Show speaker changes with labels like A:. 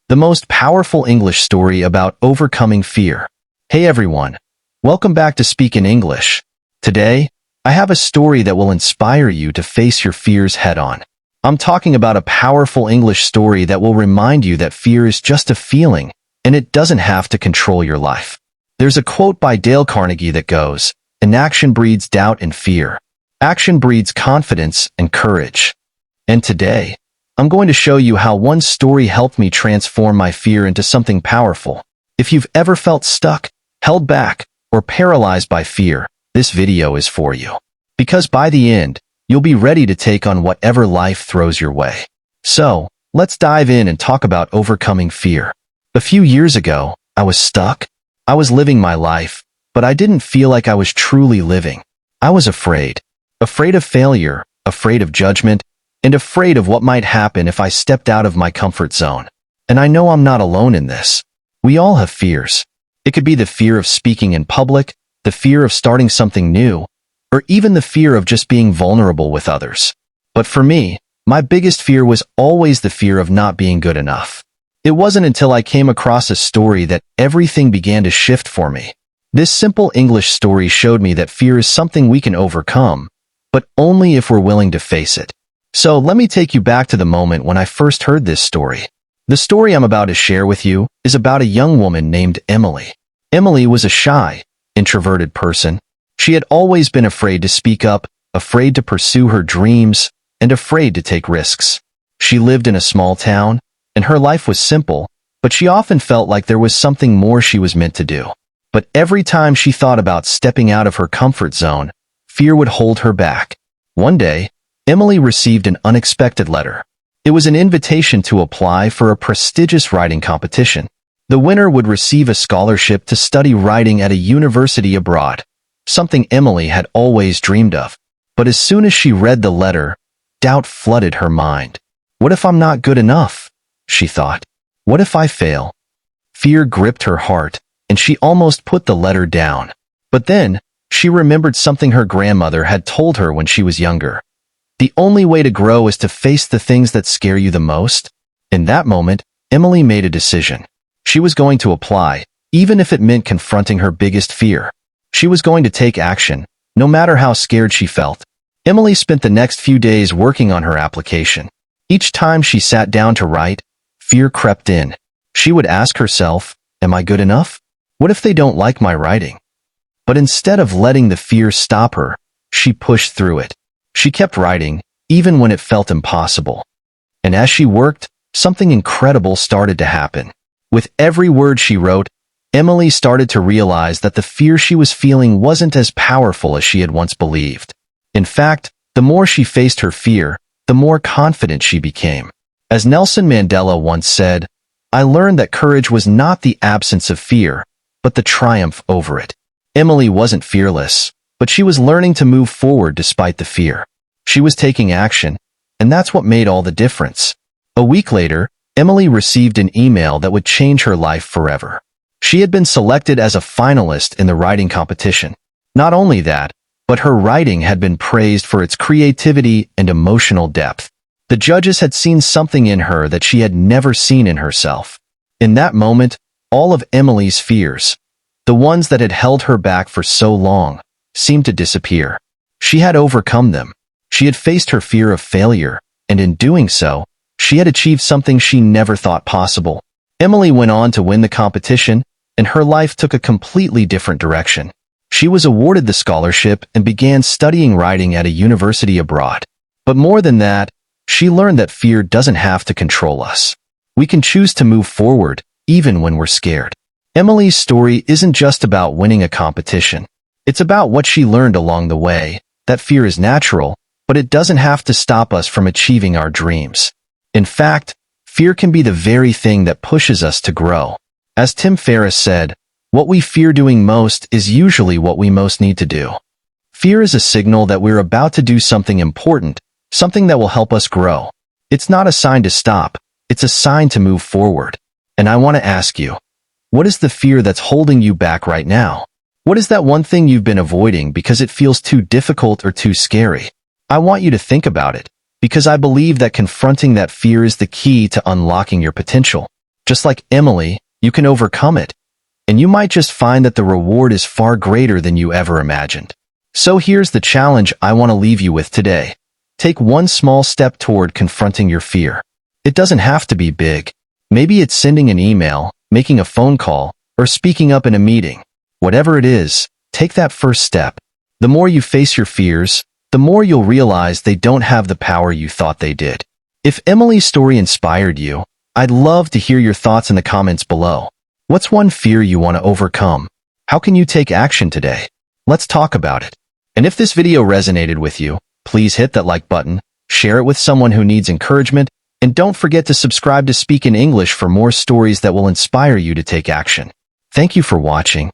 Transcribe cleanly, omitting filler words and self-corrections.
A: the most powerful English story about overcoming fear. Hey everyone, welcome back to Speak in English. Today, I have a story that will inspire you to face your fears head-on. I'm talking about a powerful English story that will remind you that fear is just a feeling, and it doesn't have to control your life. There's a quote by Dale Carnegie that goes, "Inaction breeds doubt and fear. Action breeds confidence and courage." And today, I'm going to show you how one story helped me transform my fear into something powerful. If you've ever felt stuck, held back, or paralyzed by fear, this video is for you. Because by the end, you'll be ready to take on whatever life throws your way. So, let's dive in and talk about overcoming fear. A few years ago, I was stuck. I was living my life, but I didn't feel like I was truly living. I was afraid. Afraid of failure, afraid of judgment, and afraid of what might happen if I stepped out of my comfort zone. And I know I'm not alone in this. We all have fears. It could be the fear of speaking in public, the fear of starting something new, or even the fear of just being vulnerable with others. But for me, my biggest fear was always the fear of not being good enough. It wasn't until I came across a story that everything began to shift for me. This simple English story showed me that fear is something we can overcome, but only if we're willing to face it. So let me take you back to the moment when I first heard this story. The story I'm about to share with you is about a young woman named Emily. Emily was a shy, introverted person. She had always been afraid to speak up, afraid to pursue her dreams, and afraid to take risks. She lived in a small town, and her life was simple, but she often felt like there was something more she was meant to do. But every time she thought about stepping out of her comfort zone, fear would hold her back. One day, Emily received an unexpected letter. It was an invitation to apply for a prestigious writing competition. The winner would receive a scholarship to study writing at a university abroad, something Emily had always dreamed of. But as soon as she read the letter, doubt flooded her mind. What if I'm not good enough? She thought. What if I fail? Fear gripped her heart, and she almost put the letter down. But then, she remembered something her grandmother had told her when she was younger. The only way to grow is to face the things that scare you the most. In that moment, Emily made a decision. She was going to apply, even if it meant confronting her biggest fear. She was going to take action, no matter how scared she felt. Emily spent the next few days working on her application. Each time she sat down to write, fear crept in. She would ask herself, am I good enough? What if they don't like my writing? But instead of letting the fear stop her, she pushed through it. She kept writing, even when it felt impossible. And as she worked, something incredible started to happen. With every word she wrote, Emily started to realize that the fear she was feeling wasn't as powerful as she had once believed. In fact, the more she faced her fear, the more confident she became. As Nelson Mandela once said, "I learned that courage was not the absence of fear, but the triumph over it." Emily wasn't fearless, but she was learning to move forward despite the fear. She was taking action, and that's what made all the difference. A week later, Emily received an email that would change her life forever. She had been selected as a finalist in the writing competition. Not only that, but her writing had been praised for its creativity and emotional depth. The judges had seen something in her that she had never seen in herself. In that moment, all of Emily's fears, the ones that had held her back for so long, seemed to disappear. She had overcome them. She had faced her fear of failure, and in doing so, she had achieved something she never thought possible. Emily went on to win the competition, and her life took a completely different direction. She was awarded the scholarship and began studying writing at a university abroad. But more than that, she learned that fear doesn't have to control us. We can choose to move forward, even when we're scared. Emily's story isn't just about winning a competition. It's about what she learned along the way, that fear is natural, but it doesn't have to stop us from achieving our dreams. In fact, fear can be the very thing that pushes us to grow. As Tim Ferriss said, what we fear doing most is usually what we most need to do. Fear is a signal that we're about to do something important, something that will help us grow. It's not a sign to stop, it's a sign to move forward. And I want to ask you, what is the fear that's holding you back right now? What is that one thing you've been avoiding because it feels too difficult or too scary? I want you to think about it, because I believe that confronting that fear is the key to unlocking your potential. Just like Emily, you can overcome it. And you might just find that the reward is far greater than you ever imagined. So here's the challenge I want to leave you with today. Take one small step toward confronting your fear. It doesn't have to be big. Maybe it's sending an email, making a phone call, or speaking up in a meeting. Whatever it is, take that first step. The more you face your fears, the more you'll realize they don't have the power you thought they did. If Emily's story inspired you, I'd love to hear your thoughts in the comments below. What's one fear you want to overcome? How can you take action today? Let's talk about it. And if this video resonated with you, please hit that like button, share it with someone who needs encouragement, and don't forget to subscribe to Speak in English for more stories that will inspire you to take action. Thank you for watching,